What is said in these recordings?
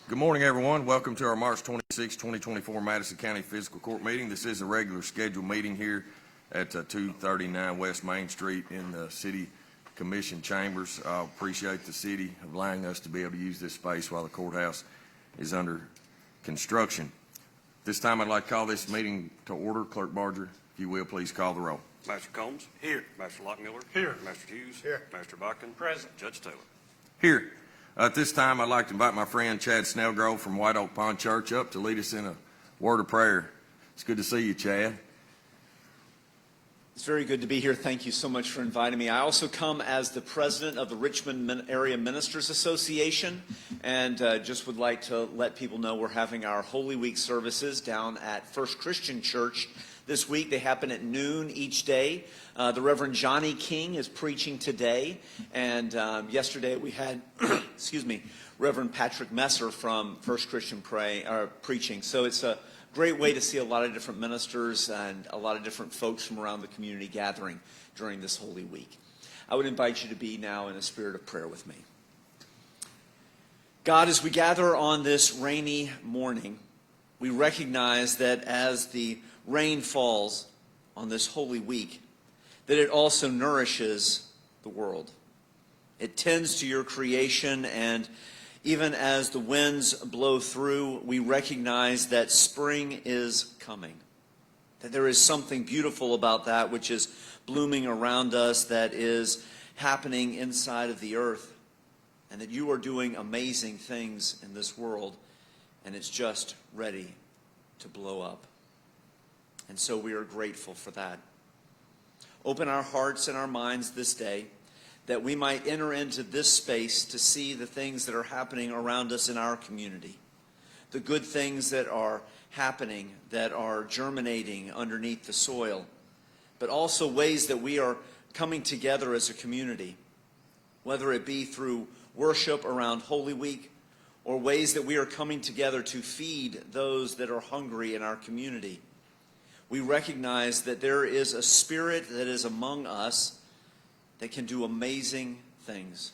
Good morning, everyone. Welcome to our March 26, 2024 Madison County Fiscal Court meeting. This is a regular scheduled meeting here at 239 West Main Street in the City Commission chambers. I appreciate the city allowing us to be able to use this space while the courthouse is under construction. This time I'd like to call this meeting to order. Clerk Barger, if you will, please call the roll. Master Combs. Here. Master Lockmiller. Here. Master Hughes. Here. Master Buckin. Present. Judge Taylor. Here. At this time, I'd like to invite my friend Chad Snellgrove from White Oak Pond Church up to lead us in a word of prayer. It's good to see you, Chad. It's very good to be here. Thank you so much for inviting me. I also come as the president of the Richmond Area Ministers Association, and just would like to let people know we're having our Holy Week services down at First Christian Church this week. They happen at noon each day. The Reverend Johnny King is preaching today, and yesterday we had, Reverend Patrick Messer from First Christian preaching. So it's a great way to see a lot of different ministers and a lot of different folks from around the community gathering during this Holy Week. I would invite you to be now in a spirit of prayer with me. God, as we gather on this rainy morning, we recognize that as the rain falls on this Holy Week, that it also nourishes the world. It tends to your creation, and even as the winds blow through, we recognize that spring is coming, that there is something beautiful about that which is blooming around us, that is happening inside of the earth, and that you are doing amazing things in this world, and it's just ready to blow up. And so we are grateful for that. Open our hearts and our minds this day, that we might enter into this space to see the things that are happening around us in our community, the good things that are happening, that are germinating underneath the soil, but also ways that we are coming together as a community, whether it be through worship around Holy Week or ways that we are coming together to feed those that are hungry in our community. We recognize that there is a spirit that is among us that can do amazing things.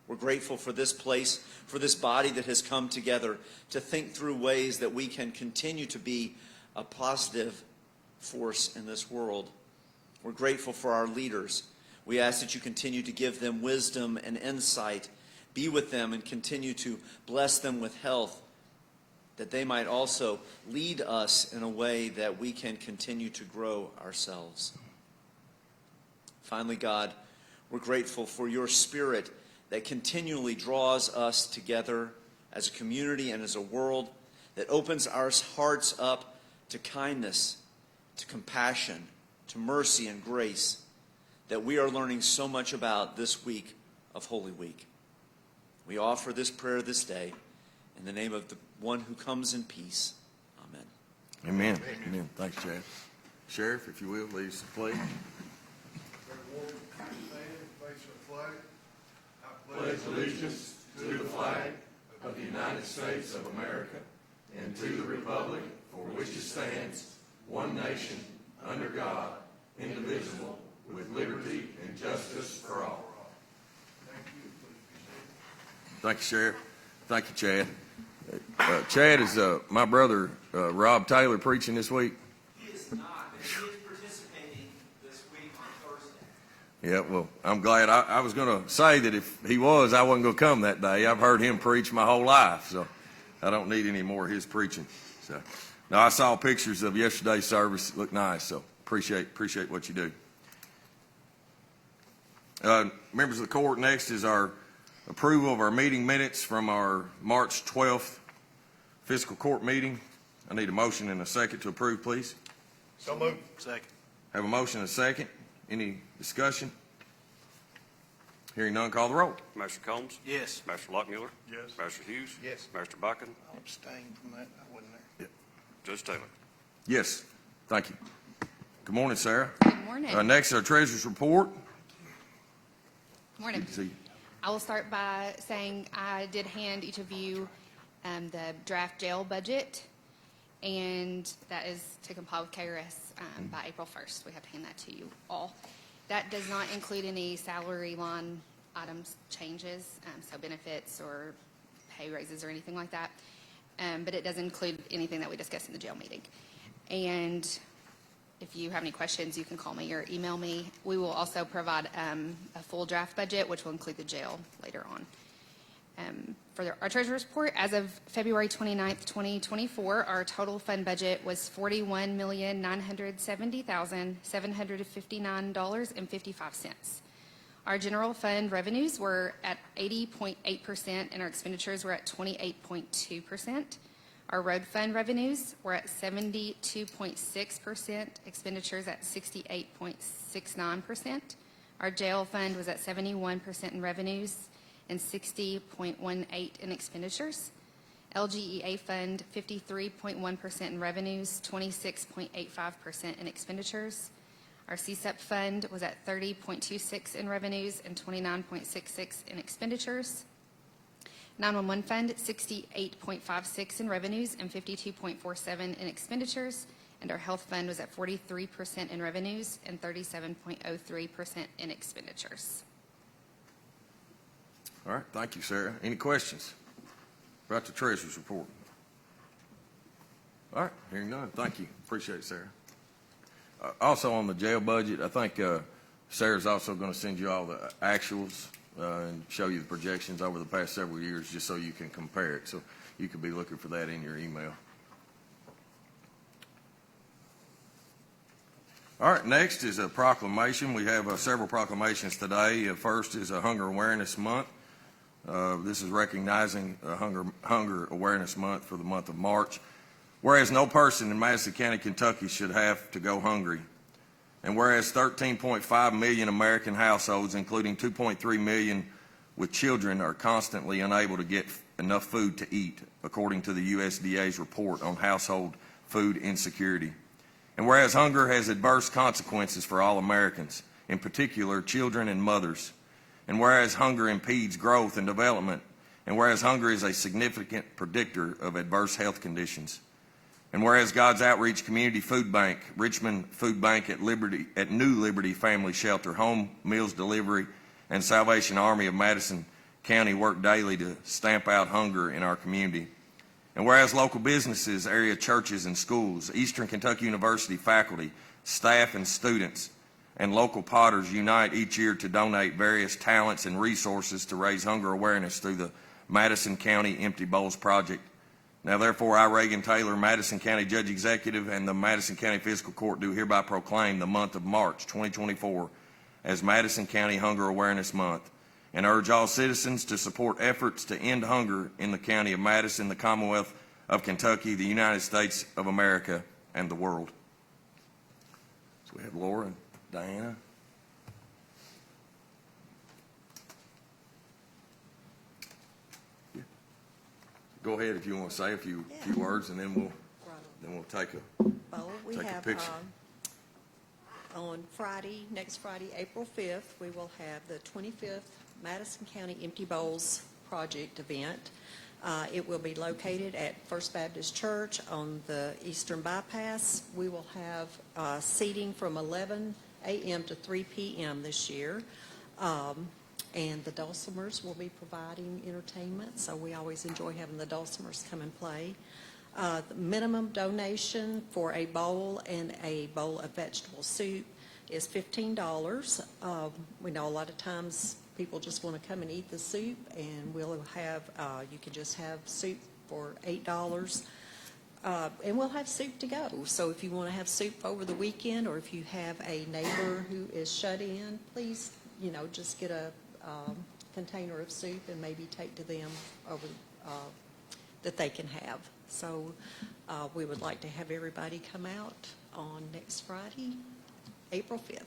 We're grateful for this place, for this body that has come together to think through ways that we can continue to be a positive force in this world. We're grateful for our leaders. We ask that you continue to give them wisdom and insight, be with them and continue to bless them with health, that they might also lead us in a way that we can continue to grow ourselves. Finally, God, we're grateful for your spirit that continually draws us together as a community and as a world, that opens our hearts up to kindness, to compassion, to mercy and grace, that we are learning so much about this week of Holy Week. We offer this prayer this day in the name of the one who comes in peace. Amen. Amen. Amen. Thanks, Chad. Sheriff, if you will, lead us in pledge. I pledge allegiance to the flag of the United States of America and to the republic for which it stands, one nation, under God, indivisible, with liberty and justice for all. Thank you, Sheriff. Thank you, Chad. Chad, is my brother Rob Taylor preaching this week? He is not, but he is participating this week on Thursday. Yeah, well, I'm glad. I was going to say that if he was, I wasn't going to come that day. I've heard him preach my whole life, so I don't need any more of his preaching. So, now I saw pictures of yesterday's service. It looked nice, so appreciate what you do. Members of the court, next is our approval of our meeting minutes from our March 12th fiscal court meeting. I need a motion and a second to approve, please. So moved. Second. Have a motion and a second. Any discussion? Hearing none, call the roll. Master Combs. Yes. Master Lockmiller. Yes. Master Hughes. Yes. Master Buckin. I'll abstain from that. I wasn't there. Judge Taylor. Yes. Thank you. Good morning, Sarah. Good morning. Next, our treasurer's report. Good morning. Good to see you. I will start by saying I did hand each of you the draft jail budget, and that is to comply with KRS by April 1st. We have to hand that to you all. That does not include any salary line items changes, so benefits or pay raises or anything like that. But it does include anything that we discussed in the jail meeting. And if you have any questions, you can call me or email me. We will also provide a full draft budget, which will include the jail later on. For our treasurer's report, as of February 29th, 2024, our total fund budget was $41,970,759.55. Our general fund revenues were at 80.8%, and our expenditures were at 28.2%. Our road fund revenues were at 72.6%, expenditures at 68.69%. Our jail fund was at 71% in revenues and 60.18% in expenditures. LGEA fund, 53.1% in revenues, 26.85% in expenditures. Our CSEP fund was at 30.26% in revenues and 29.66% in expenditures. 911 fund, 68.56% in revenues and 52.47% in expenditures. And our health fund was at 43% in revenues and 37.03% in expenditures. All right, thank you, Sarah. Any questions about the treasurer's report? All right, hearing none. Thank you. Appreciate it, Sarah. Also on the jail budget, I think Sarah's also going to send you all the actuals and show you the projections over the past several years just so you can compare it. So you could be looking for that in your email. All right, next is a proclamation. We have several proclamations today. First is a Hunger Awareness Month. This is recognizing Hunger Awareness Month for the month of March. Whereas no person in Madison County, Kentucky should have to go hungry. And whereas 13.5 million American households, including 2.3 million with children, are constantly unable to get enough food to eat, according to the USDA's report on household food insecurity. And whereas hunger has adverse consequences for all Americans, in particular children and mothers. And whereas hunger impedes growth and development, and whereas hunger is a significant predictor of adverse health conditions. And whereas God's Outreach Community Food Bank, Richmond Food Bank at New Liberty Family Shelter, Home Meals Delivery, and Salvation Army of Madison County work daily to stamp out hunger in our community. And whereas local businesses, area churches and schools, Eastern Kentucky University faculty, staff and students, and local potters unite each year to donate various talents and resources to raise hunger awareness through the Madison County Empty Bowls Project. Now, therefore, I, Reagan Taylor, Madison County Judge Executive, and the Madison County Fiscal Court do hereby proclaim the month of March 2024 as Madison County Hunger Awareness Month, and urge all citizens to support efforts to end hunger in the County of Madison, the Commonwealth of Kentucky, the United States of America, and the world. So we have Laura and Diana. Yeah. Go ahead if you want to say a few words, and then we'll take a picture. On Friday, next Friday, April 5th, we will have the 25th Madison County Empty Bowls Project event. It will be located at First Baptist Church on the Eastern Bypass. We will have seating from 11 a.m. to 3 p.m. this year. And the Dulcimers will be providing entertainment, so we always enjoy having the Dulcimers come and play. The minimum donation for a bowl and a bowl of vegetable soup is $15. We know a lot of times people just want to come and eat the soup, and we'll have, you can just have soup for $8. And we'll have soup to go. So if you want to have soup over the weekend, or if you have a neighbor who is shut in, please, just get a container of soup and maybe take to them over that they can have. So we would like to have everybody come out on next Friday, April 5th.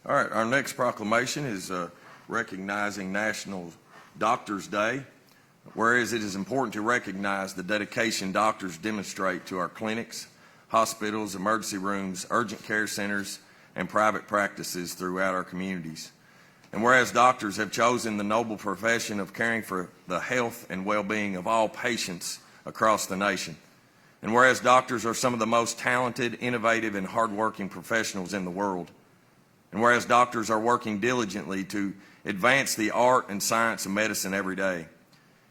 All right, our next proclamation is recognizing National Doctors Day. Whereas it is important to recognize the dedication doctors demonstrate to our clinics, hospitals, emergency rooms, urgent care centers, and private practices throughout our communities. And whereas doctors have chosen the noble profession of caring for the health and well-being of all patients across the nation. And whereas doctors are some of the most talented, innovative, and hardworking professionals in the world. And whereas doctors are working diligently to advance the art and science of medicine every day.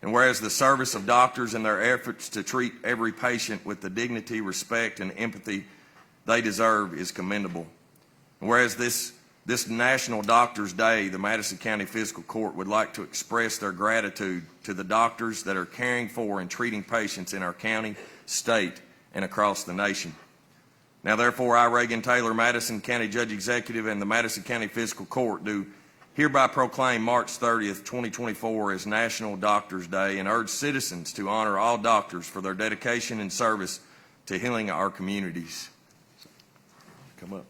And whereas the service of doctors and their efforts to treat every patient with the dignity, respect, and empathy they deserve is commendable. And whereas this National Doctors Day, the Madison County Fiscal Court would like to express their gratitude to the doctors that are caring for and treating patients in our county, state, and across the nation. Now, therefore, I, Reagan Taylor, Madison County Judge Executive, and the Madison County Fiscal Court do hereby proclaim March 30th, 2024 as National Doctors Day and urge citizens to honor all doctors for their dedication and service to healing our communities. Come up.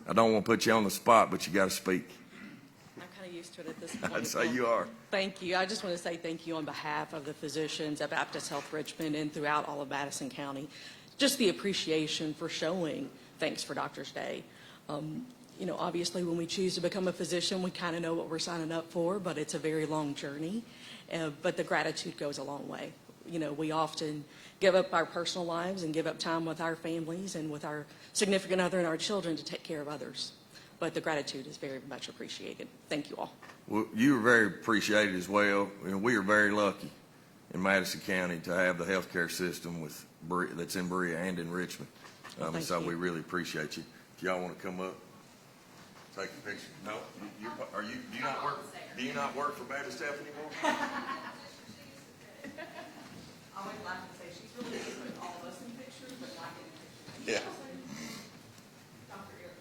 I don't want to put you on the spot, but you got to speak. I'm kind of used to it at this point. I'd say you are. Thank you. I just want to say thank you on behalf of the physicians at Baptist Health Richmond and throughout all of Madison County. Just the appreciation for showing Thanks for Doctors Day. You know, obviously when we choose to become a physician, we kind of know what we're signing up for, but it's a very long journey. But the gratitude goes a long way. You know, we often give up our personal lives and give up time with our families and with our significant other and our children to take care of others. But the gratitude is very much appreciated. Thank you all. Well, you are very appreciated as well. You know, we are very lucky in Madison County to have the healthcare system that's in Berea and in Richmond. Thank So you. we really appreciate you. If y'all want to come up, take a picture. No, do you not work for Baptist Health anymore? I would like to say she's really good with all of us in pictures, but not in pictures. Yeah. Dr. Eric,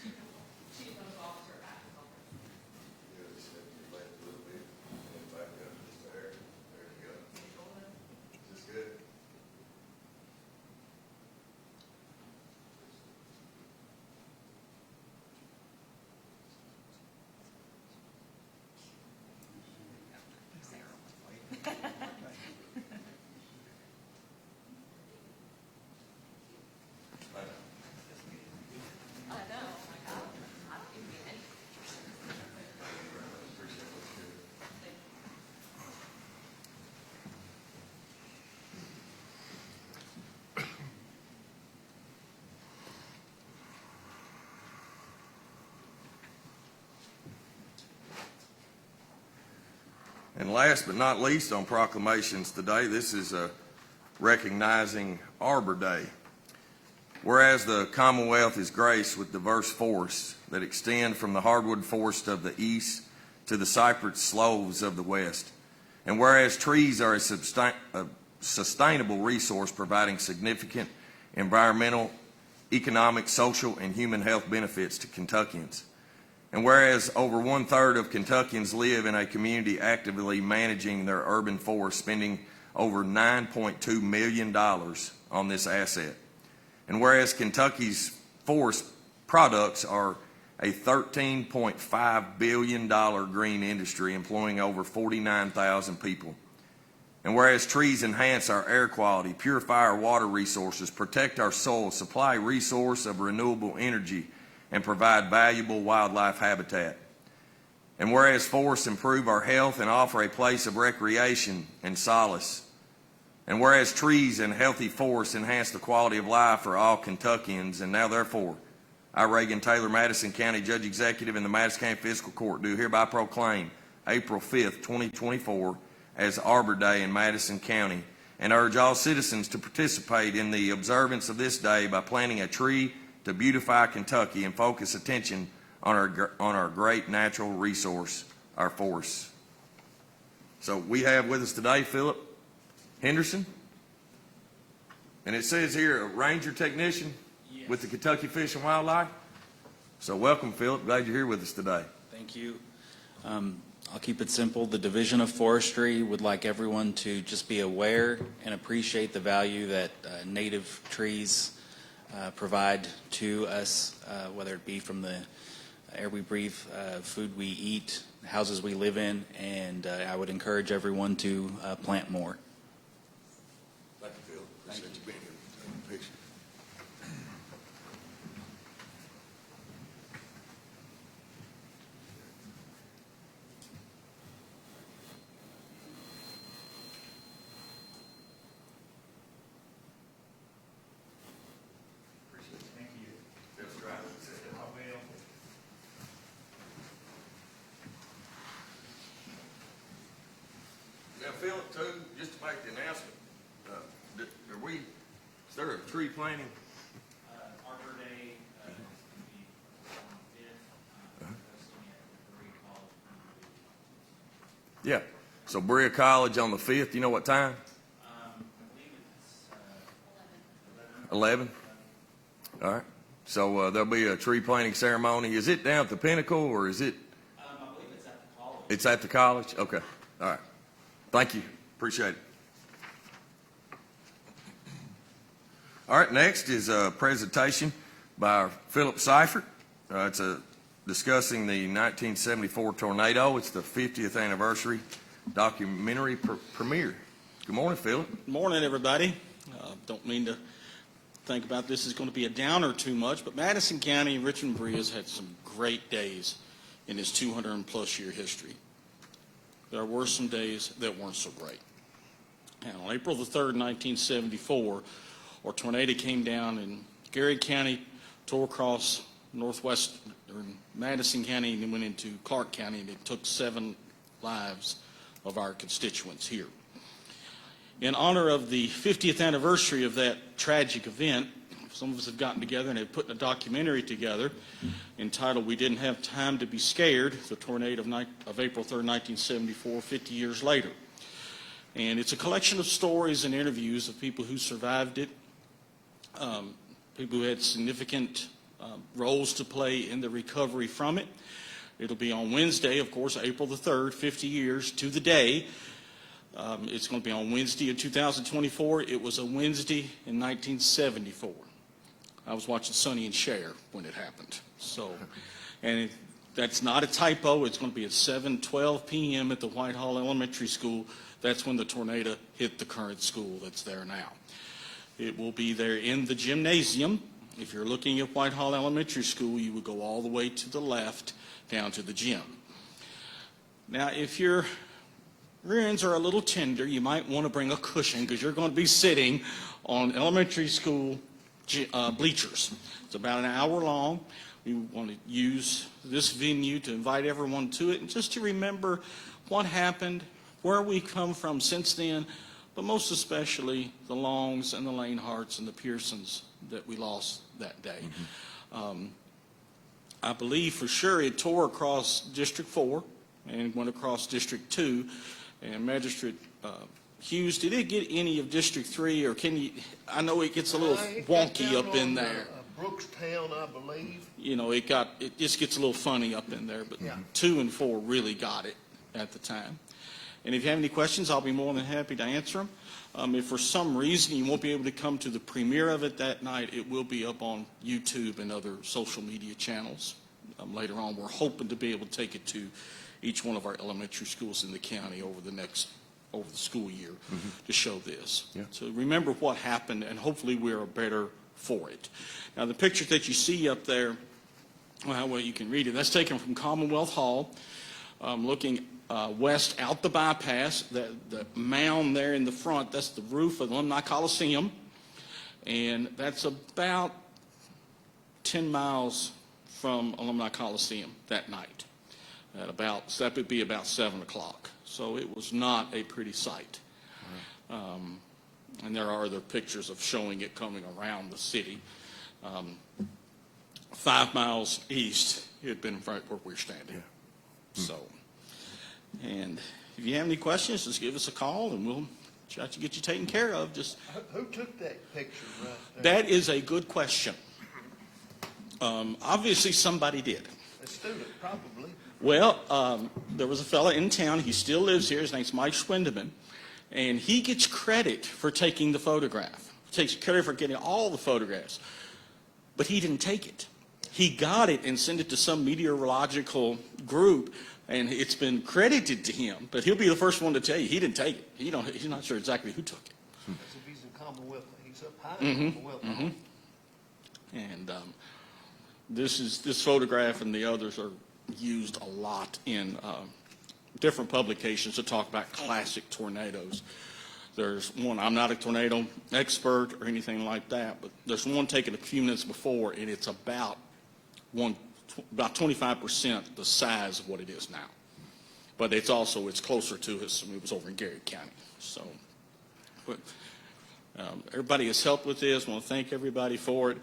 she's the officer at Baptist Health. Yeah, just step to your left a little bit and back up just there. There you go. Is this good? And last but not least on proclamations today, this is recognizing Arbor Day. Whereas the Commonwealth is graced with diverse forests that extend from the hardwood forest of the east to the cypress sloves of the west. And whereas trees are a sustainable resource providing significant environmental, economic, social, and human health benefits to Kentuckians. And whereas over 1/3 of Kentuckians live in a community actively managing their urban forest, spending over $9.2 million on this asset. And whereas Kentucky's forest products are a $13.5 billion green industry employing over 49,000 people. And whereas trees enhance our air quality, purify our water resources, protect our soil, supply resource of renewable energy, and provide valuable wildlife habitat. And whereas forests improve our health and offer a place of recreation and solace. And whereas trees and healthy forests enhance the quality of life for all Kentuckians, and now therefore, I, Reagan Taylor, Madison County Judge Executive in the Madison County Fiscal Court, do hereby proclaim April 5th, 2024 as Arbor Day in Madison County, and urge all citizens to participate in the observance of this day by planting a tree to beautify Kentucky and focus attention on our great natural resource, our forests. So we have with us today Philip Henderson, and it says here a ranger technician with the Kentucky Fish and Wildlife. So welcome, Philip. Glad you're here with us today. Thank you. I'll keep it simple. The Division of Forestry would like everyone to just be aware and appreciate the value that native trees provide to us, whether it be from the air we breathe, food we eat, houses we live in, and I would encourage everyone to plant more. Thank you, Phil. Appreciate you being here. Taking a picture. Now, Phil, too, just to make the announcement, is there a tree planting? Arbor Day will be on the 5th, hosting at the Berea College. Yeah. So Berea College on the 5th, you know what time? I believe it's 11? All right. So there'll be a tree planting ceremony. Is it down at the Pinnacle, or is it? I believe it's at the college. It's at the college? Okay. All right. Thank you. Appreciate it. All right, next is a presentation by Philip Seifert. It's discussing the 1974 tornado. It's the 50th anniversary documentary premiere. Good morning, Philip. Good morning, everybody. Don't mean to think about this as going to be a downer too much, but Madison County and Richmond Berea has had some great days in its 200-plus year history. There were some days that weren't so great. And on April the 3rd, 1974, a tornado came down in Gary County, tore across northwestern Madison County, and then went into Clark County, and it took 7 lives of our constituents here. In honor of the 50th anniversary of that tragic event, some of us have gotten together and have put a documentary together entitled "We Didn't Have Time to Be Scared," the tornado of April 3rd, 1974, 50 years later. And it's a collection of stories and interviews of people who survived it, people who had significant roles to play in the recovery from it. It'll be on Wednesday, of course, April the 3rd, 50 years to the day. It's going to be on Wednesday in 2024. It was a Wednesday in 1974. I was watching Sonny and Cher when it happened. So, and that's not a typo. It's going to be at 7:12 p.m. at the Whitehall Elementary School. That's when the tornado hit the current school that's there now. It will be there in the gymnasium. If you're looking at Whitehall Elementary School, you would go all the way to the left down to the gym. Now, if your rear ends are a little tender, you might want to bring a cushion because you're going to be sitting on elementary school bleachers. It's about an hour long. We want to use this venue to invite everyone to it and just to remember what happened, where we come from since then, but most especially the Longs and the Laneharts and the Pearsons that we lost that day. I believe for sure it tore across District 4 and went across District 2, and Magistrate Hughes, did it get any of District 3, or can you, I know it gets a little wonky up in there. Brookstown, I believe. You know, it just gets a little funny up in there, but 2 and 4 really got it at the time. And if you have any questions, I'll be more than happy to answer them. If for some reason you won't be able to come to the premiere of it that night, it will be up on YouTube and other social media channels later on. We're hoping to be able to take it to each one of our elementary schools in the county over the school year to show this. Yeah. So remember what happened, and hopefully we are better for it. Now, the picture that you see up there, well, you can read it. That's taken from Commonwealth Hall, looking west out the bypass. The mound there in the front, that's the roof of the Alumni Coliseum, and that's about 10 miles from Alumni Coliseum that night. That would be about 7 o'clock. So it was not a pretty sight. And there are other pictures of showing it coming around the city. 5 miles east, it had been right where we're standing. So, and if you have any questions, just give us a call and we'll try to get you taken care of. Just Who took that picture right there? that is a good question. Obviously, somebody did. A student, probably. Well, there was a fella in town, he still lives here, his name's Mike Schwindeman, and he gets credit for taking the photograph. Takes credit for getting all the photographs, but he didn't take it. He got it and sent it to some meteorological group, and it's been credited to him, but he'll be the first one to tell you he didn't take it. He's not sure exactly who took it. As if he's in Commonwealth, he's up high in Commonwealth. And this photograph and the others are used a lot in different publications to talk about classic tornadoes. There's one, I'm not a tornado expert or anything like that, but there's one taken a few minutes before, and it's about 25% the size of what it is now. But it's closer to us. It was over in Gary County. So, but everybody has helped with this. I want to thank everybody for it.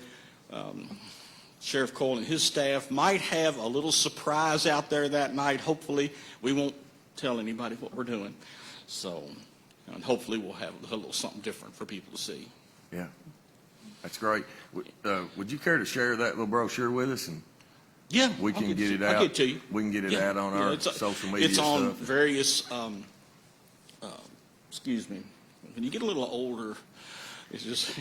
Sheriff Cole and his staff might have a little surprise out there that night. Hopefully, we won't tell anybody what we're doing. So, and hopefully we'll have a little something different for people to see. Yeah, that's great. Would you care to share that little brochure with us? And Yeah, we can get it out. I'll get it to you. We can get it Yeah, out on yeah, our social media It's on stuff. various, excuse me, when you get a little older, it's just,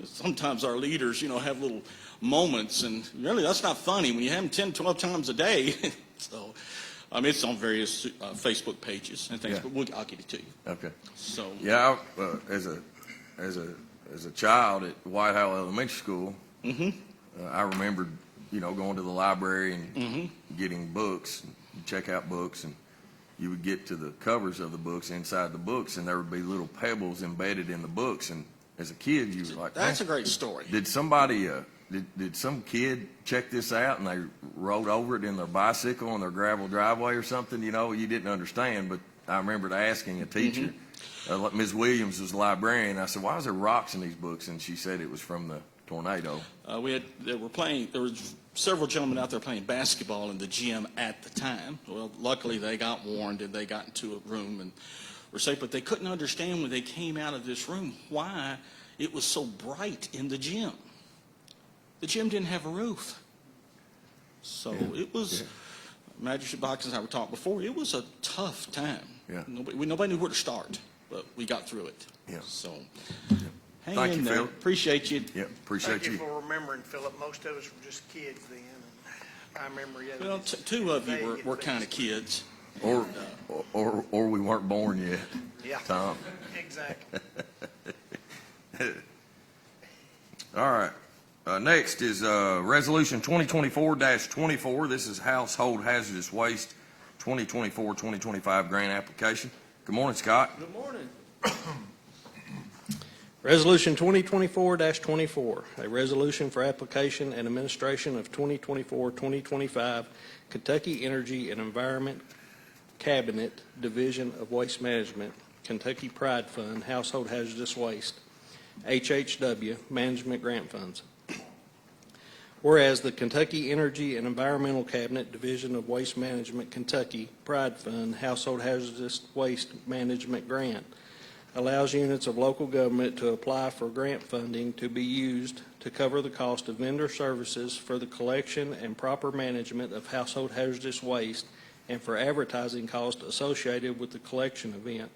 sometimes our leaders, have little moments, and really that's not funny when you have them 10, 12 times a day. So, it's on various Facebook pages and things, Yeah. but I'll get it to you. Okay. So, Yeah, as a child at White House Elementary School, I remembered, going to the library and getting books, and check out books, and you would get to the covers of the books, inside the books, and there would be little pebbles embedded in the books. And as a kid, you were like, that's a great story. did somebody, did some kid check this out and they rode over it in their bicycle on their gravel driveway or something? You didn't understand, but I remembered asking a teacher. Ms. Williams was the librarian. I said, why is there rocks in these books? And she said it was from the tornado. There were several gentlemen out there playing basketball in the gym at the time. Well, luckily they got warned and they got into a room and were safe, but they couldn't understand when they came out of this room why it was so bright in the gym. The gym didn't have a roof. So it was, Magistrate Box and I were talking before, it was a tough time. Yeah. Nobody knew where to start, but we got through it. Yeah. So, hang Thank in you, there. Phil. Appreciate you. Yeah, appreciate Thank you you. for remembering, Philip. Most of us were just kids then. And I remember, Well, two of you were kind of kids. Or we weren't born yet. Yeah. Tom. Exactly. All right. Next is Resolution 2024-24. This is Household Hazardous Waste 2024-2025 grant application. Good morning, Scott. Good morning. Resolution 2024-24, a resolution for application and administration of 2024-2025 Kentucky Energy and Environment Cabinet Division of Waste Management, Kentucky Pride Fund, Household Hazardous Waste, HHW, Management Grant Funds. Whereas the Kentucky Energy and Environmental Cabinet Division of Waste Management, Kentucky Pride Fund, Household Hazardous Waste Management Grant allows units of local government to apply for grant funding to be used to cover the cost of vendor services for the collection and proper management of household hazardous waste and for advertising costs associated with the collection event.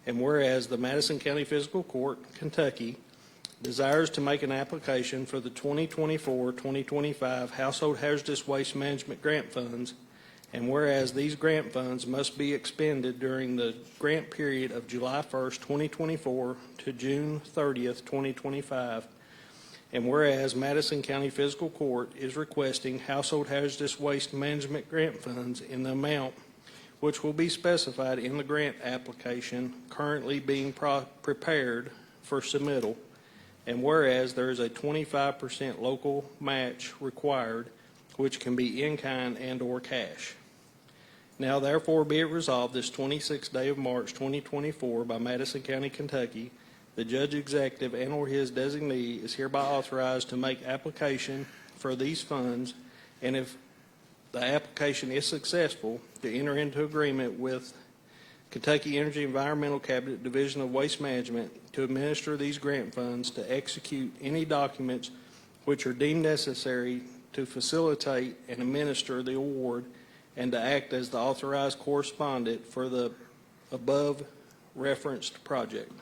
And whereas the Madison County Fiscal Court, Kentucky, desires to make an application for the 2024-2025 Household Hazardous Waste Management Grant Funds, and whereas these grant funds must be expended during the grant period of July 1st, 2024 to June 30th, 2025, and whereas Madison County Fiscal Court is requesting Household Hazardous Waste Management Grant Funds in the amount which will be specified in the grant application currently being prepared for submittal, and whereas there is a 25% local match required, which can be in kind and or cash. Now therefore be it resolved this 26th day of March 2024 by Madison County, Kentucky, the judge executive and or his designee is hereby authorized to make application for these funds, and if the application is successful, to enter into agreement with Kentucky Energy Environmental Cabinet Division of Waste Management to administer these grant funds, to execute any documents which are deemed necessary to facilitate and administer the award, and to act as the authorized correspondent for the above referenced project.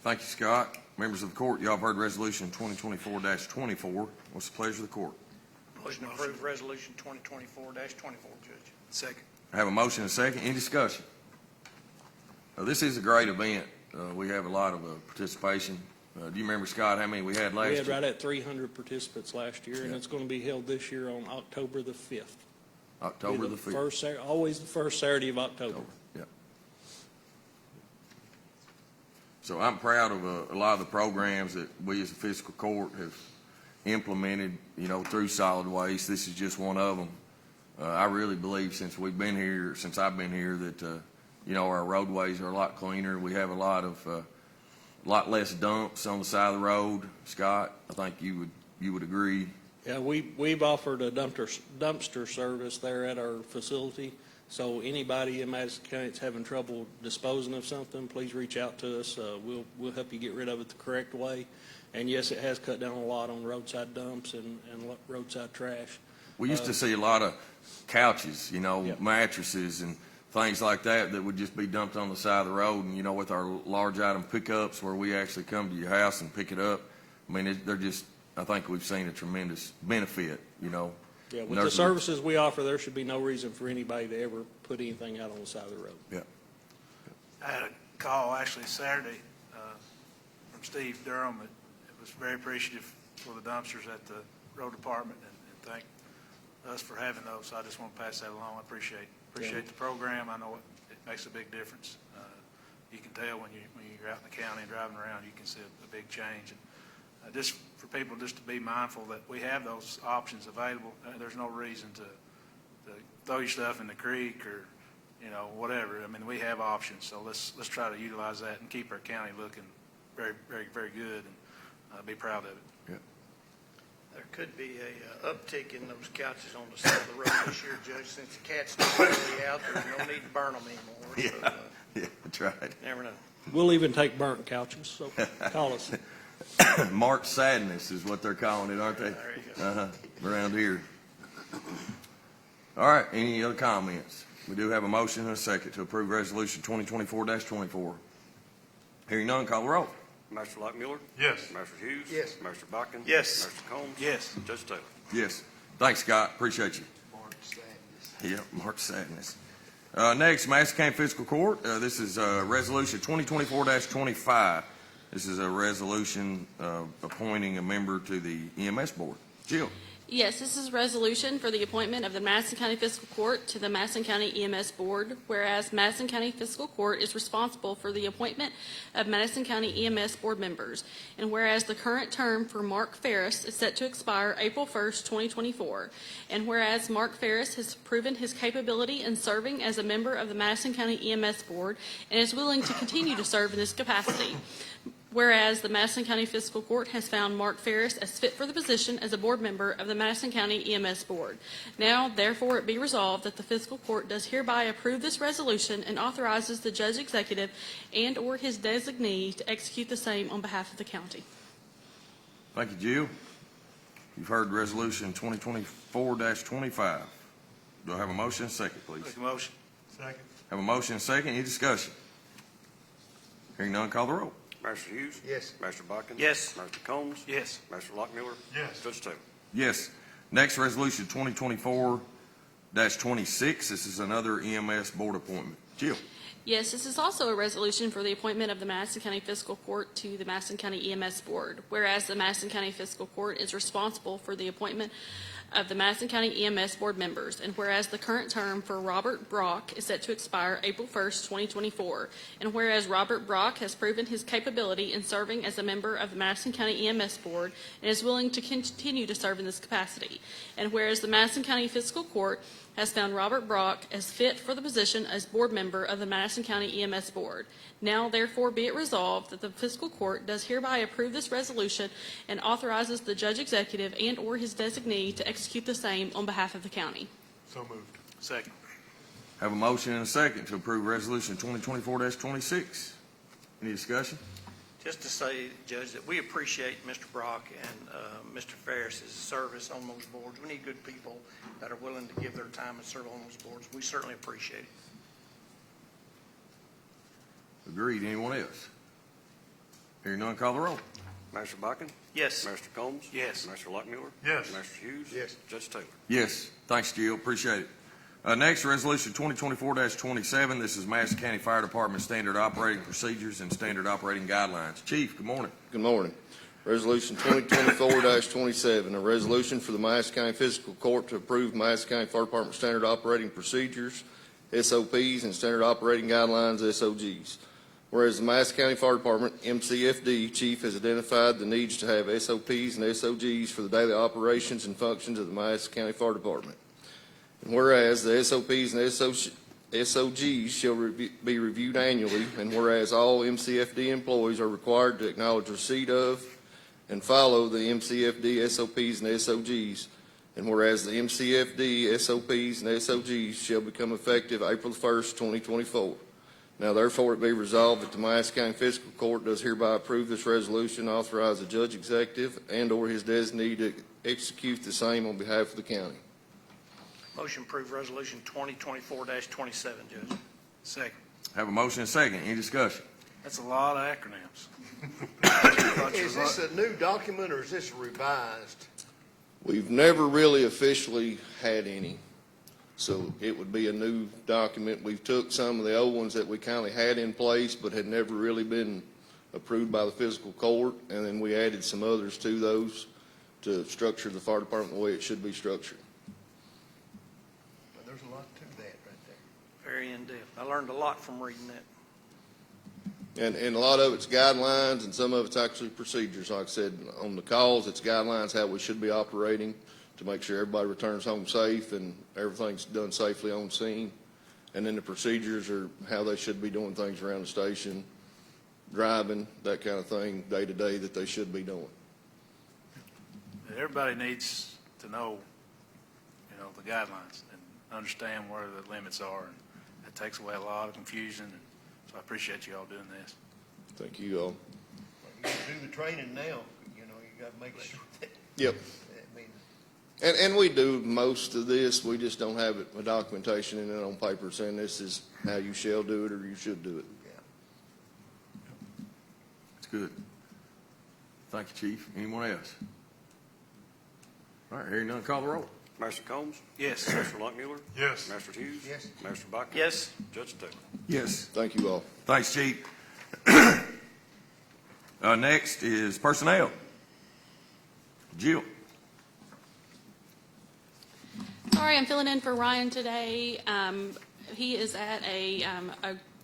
Thank you, Scott. Members of the court, y'all have heard Resolution 2024-24. What's the pleasure of the court? Motion to approve Resolution 2024-24, Judge. Second. I have a motion and a second. Any discussion? This is a great event. We have a lot of participation. Do you remember, Scott, how many we had last We year? had right at 300 participants last year, and Yeah. it's going to be held this year on October the 5th. October the 5th. Always the first Saturday of October. Yeah. So I'm proud of a lot of the programs that we as a fiscal court have implemented, through solid waste. This is just one of them. I really believe since I've been here, that, our roadways are a lot cleaner. We have a lot less dumps on the side of the road. Scott, I think you would agree. Yeah, we've offered a dumpster service there at our facility. So anybody in Madison County that's having trouble disposing of something, please reach out to us. We'll help you get rid of it the correct way. And yes, it has cut down a lot on roadside dumps and roadside trash. We used to see a lot of couches, Yep. mattresses and things like that would just be dumped on the side of the road. And, with our large item pickups where we actually come to your house and pick it up, I think we've seen a tremendous benefit, Yeah, with the services we offer, there should be no reason for anybody to ever put anything out on the side of the road. Yeah. I had a call actually Saturday from Steve Durham. It was very appreciative for the dumpsters at the road department and thank us for having those. So I just want to pass that along. I appreciate the program. I know it makes a big difference. You can tell when you're out in the county and driving around, you can see a big change. And just for people just to be mindful that we have those options available. There's no reason to throw your stuff in the creek or whatever. I mean, we have options, so let's try to utilize that and keep our county looking very, very, very good and be proud of it. Yeah. There could be a uptick in those couches on the side of the road this year, Judge, since the cats don't really out. There's no need to burn them anymore. Yeah. So, Yeah, that's right. never know. We'll even take burnt couches, so call us. March Sadness is what they're calling it, aren't they? There you go. Around here. All right, any other comments? We do have a motion and a second to approve Resolution 2024-24. Hearing none, call the roll. Master Lockmiller? Yes. Master Hughes? Yes. Master Botkin? Yes. Master Combs? Yes. Judge Taylor? Yes. Thanks, Scott. Appreciate you. Yeah, March Sadness. Next, Madison County Fiscal Court. This is Resolution 2024-25. This is a resolution appointing a member to the EMS Board. Jill. Yes, this is a resolution for the appointment of the Madison County Fiscal Court to the Madison County EMS Board, whereas Madison County Fiscal Court is responsible for the appointment of Madison County EMS Board members, and whereas the current term for Mark Ferris is set to expire April 1st, 2024, and whereas Mark Ferris has proven his capability in serving as a member of the Madison County EMS Board and is willing to continue to serve in this capacity. Whereas the Madison County Fiscal Court has found Mark Ferris as fit for the position as a board member of the Madison County EMS Board. Now, therefore, it be resolved that the Fiscal Court does hereby approve this resolution and authorizes the Judge Executive and/or his designee to execute the same on behalf of the county. Thank you, Jill. You've heard Resolution 2024-25. Do I have a motion and a second, please? Make a motion. Second. Have a motion and a second. Any discussion? Hearing none, call the roll. Master Hughes? Yes. Master Botkin? Yes. Master Combs? Yes. Master Lockmiller? Yes. Judge Taylor? Yes. Next, Resolution 2024-26. This is another EMS Board appointment. Jill. Yes, this is also a resolution for the appointment of the Madison County Fiscal Court to the Madison County EMS Board, whereas the Madison County Fiscal Court is responsible for the appointment of the Madison County EMS Board members, and whereas the current term for Robert Brock is set to expire April 1st, 2024, and whereas Robert Brock has proven his capability in serving as a member of the Madison County EMS Board and is willing to continue to serve in this capacity, and whereas the Madison County Fiscal Court has found Robert Brock as fit for the position as board member of the Madison County EMS Board. Now, therefore, be it resolved that the Fiscal Court does hereby approve this resolution and authorizes the Judge Executive and/or his designee to execute the same on behalf of the county. So moved. Second. Have a motion and a second to approve Resolution 2024-26. Any discussion? Just to say, Judge, that we appreciate Mr. Brock and Mr. Ferris's service on those boards. We need good people that are willing to give their time and serve on those boards. We certainly appreciate it. Agreed. Anyone else? Hearing none, call the roll. Master Bucking? Yes. Master Combs? Yes. Master Lockmiller? Yes. Master Hughes? Yes. Judge Taylor? Yes. Thanks, Jill. Appreciate it. Next, Resolution 2024-27. This is Madison County Fire Department Standard Operating Procedures and Standard Operating Guidelines. Chief, good morning. Good morning. Resolution 2024-27, a resolution for the Madison County Fiscal Court to approve Madison County Fire Department Standard Operating Procedures, SOPs, and Standard Operating Guidelines, SOGs. Whereas the Madison County Fire Department, MCFD, Chief has identified the needs to have SOPs and SOGs for the daily operations and functions of the Madison County Fire Department. And whereas the SOPs and SOGs shall be reviewed annually, and whereas all MCFD employees are required to acknowledge receipt of and follow the MCFD SOPs and SOGs, and whereas the MCFD SOPs and SOGs shall become effective April 1st, 2024. Now therefore it be resolved that the Madison County Fiscal Court does hereby approve this resolution, authorize the judge executive and or his designee to execute the same on behalf of the county. Motion approved Resolution 2024-27, Judge. Second. Have a motion and a second. Any discussion? That's a lot of acronyms. Is this a new document or is this revised? We've never really officially had any, so it would be a new document. We've took some of the old ones that we kind of had in place but had never really been approved by the fiscal court, and then we added some others to those to structure the fire department the way it should be structured. Well, there's a lot to that right there. Very in-depth. I learned a lot from reading that. And a lot of it's guidelines, and some of it's actually procedures. Like I said, on the calls, it's guidelines how we should be operating to make sure everybody returns home safe and everything's done safely on scene. And then the procedures are how they should be doing things around the station, driving, that kind of thing, day to day that they should be doing. Everybody needs to know, the guidelines and understand where the limits are. And that takes away a lot of confusion. And so I appreciate you all doing this. Thank you all. Well, you can do the training now, you got to make sure that, Yep. I mean, And we do most of this. We just don't have it, a documentation in it on paper saying this is how you shall do it or you should do it. It's good. Thank you, Chief. Anyone else? All right, hearing none, call the roll. Master Combs? Yes. Master Lockmiller? Yes. Master Hughes? Yes. Master Bucking? Yes. Judge Taylor? Yes. Thank you all. Thanks, Chief. Next is personnel. Jill. Sorry, I'm filling in for Ryan today. He is at a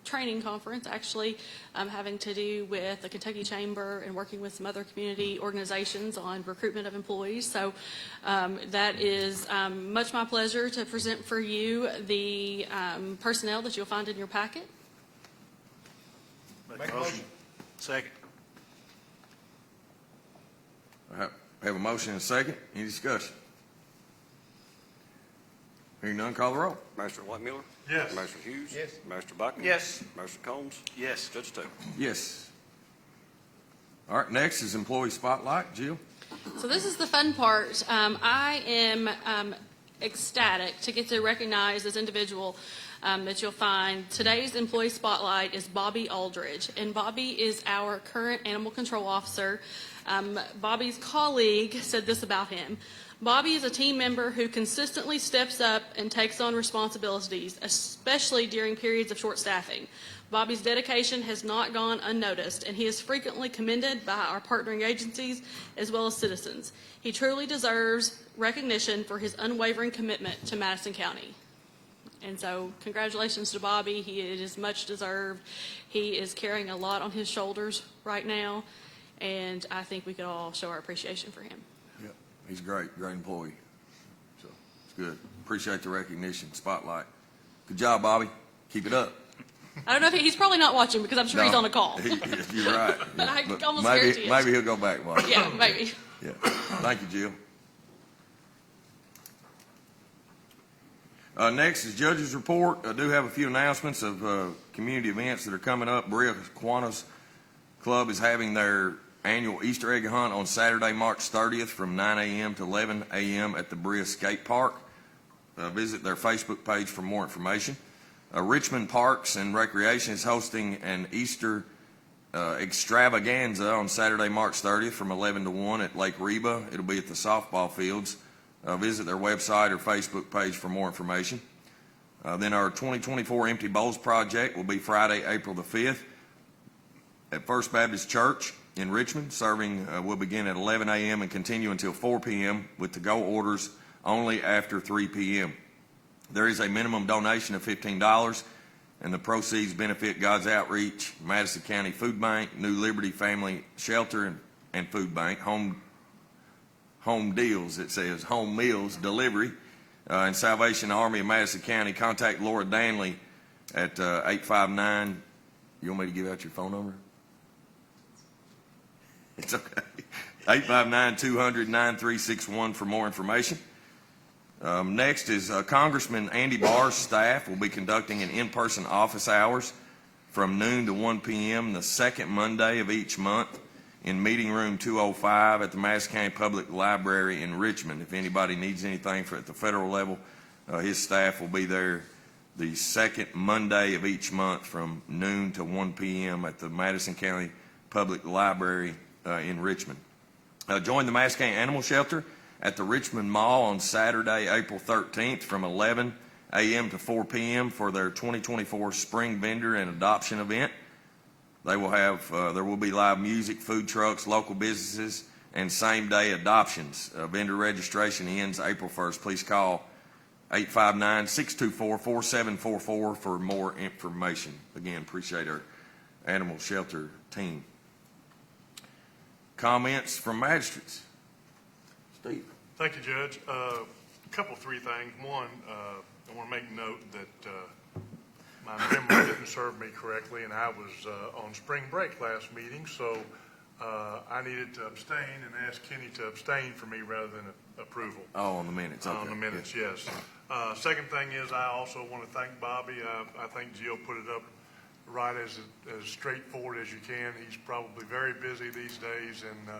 training conference, actually, having to do with the Kentucky Chamber and working with some other community organizations on recruitment of employees. So that is much my pleasure to present for you the personnel that you'll find in your packet. Make a motion. Second. I have a motion and a second. Any discussion? Hearing none, call the roll. Master Lockmiller? Yes. Master Hughes? Yes. Master Bucking? Yes. Master Combs? Yes. Judge Taylor? Yes. All right, next is employee spotlight. Jill? So this is the fun part. I am ecstatic to get to recognize this individual that you'll find. Today's employee spotlight is Bobby Aldridge, and Bobby is our current animal control officer. Bobby's colleague said this about him. Bobby is a team member who consistently steps up and takes on responsibilities, especially during periods of short staffing. Bobby's dedication has not gone unnoticed, and he is frequently commended by our partnering agencies as well as citizens. He truly deserves recognition for his unwavering commitment to Madison County. And so congratulations to Bobby. It is much deserved. He is carrying a lot on his shoulders right now, and I think we could all show our appreciation for him. Yep. He's a great employee. So it's good. Appreciate the recognition, spotlight. Good job, Bobby. Keep it up. I don't know if he's probably not watching because I'm sure he's on a call. You're right. But I But almost guarantee it. maybe he'll go back, Bobby. Yeah, maybe. Yeah. Thank you, Jill. Next is judges' report. I do have a few announcements of community events that are coming up. Bria Quanah's Club is having their annual Easter egg hunt on Saturday, March 30th from 9 a.m. to 11 a.m. at the Bria Skate Park. Visit their Facebook page for more information. Richmond Parks and Recreation is hosting an Easter extravaganza on Saturday, March 30th from 11 to 1 at Lake Reba. It'll be at the softball fields. Visit their website or Facebook page for more information. Then our 2024 Empty Bowls Project will be Friday, April the 5th at First Baptist Church in Richmond. Serving will begin at 11 a.m. and continue until 4 p.m. with to-go orders only after 3 p.m. There is a minimum donation of $15, and the proceeds benefit God's Outreach, Madison County Food Bank, New Liberty Family Shelter and Food Bank, Home Deals, it says, Home Meals Delivery, and Salvation Army of Madison County. Contact Laura Danley at 859. You want me to give out your phone number? It's okay. 859-200-9361 for more information. Next is Congressman Andy Barr's staff will be conducting an in-person office hours from noon to 1 p.m. the second Monday of each month in Meeting Room 205 at the Madison County Public Library in Richmond. If anybody needs anything at the federal level, his staff will be there the second Monday of each month from noon to 1 p.m. at the Madison County Public Library in Richmond. Join the Madison County Animal Shelter at the Richmond Mall on Saturday, April 13th from 11 a.m. to 4 p.m. for their 2024 Spring Vendor and Adoption event. They will have, there will be live music, food trucks, local businesses, and same-day adoptions. Vendor registration ends April 1st. Please call 859-624-4744 for more information. Again, appreciate our animal shelter team. Comments from magistrates? Steve. Thank you, Judge. Three things. One, I want to make note that my memory didn't serve me correctly, and I was on spring break last meeting, so I needed to abstain and ask Kenny to abstain for me rather than approval. Oh, on the minutes. Okay. On the minutes, yes. Second thing is I also want to thank Bobby. I think Jill put it up right as straightforward as you can. He's probably very busy these days, and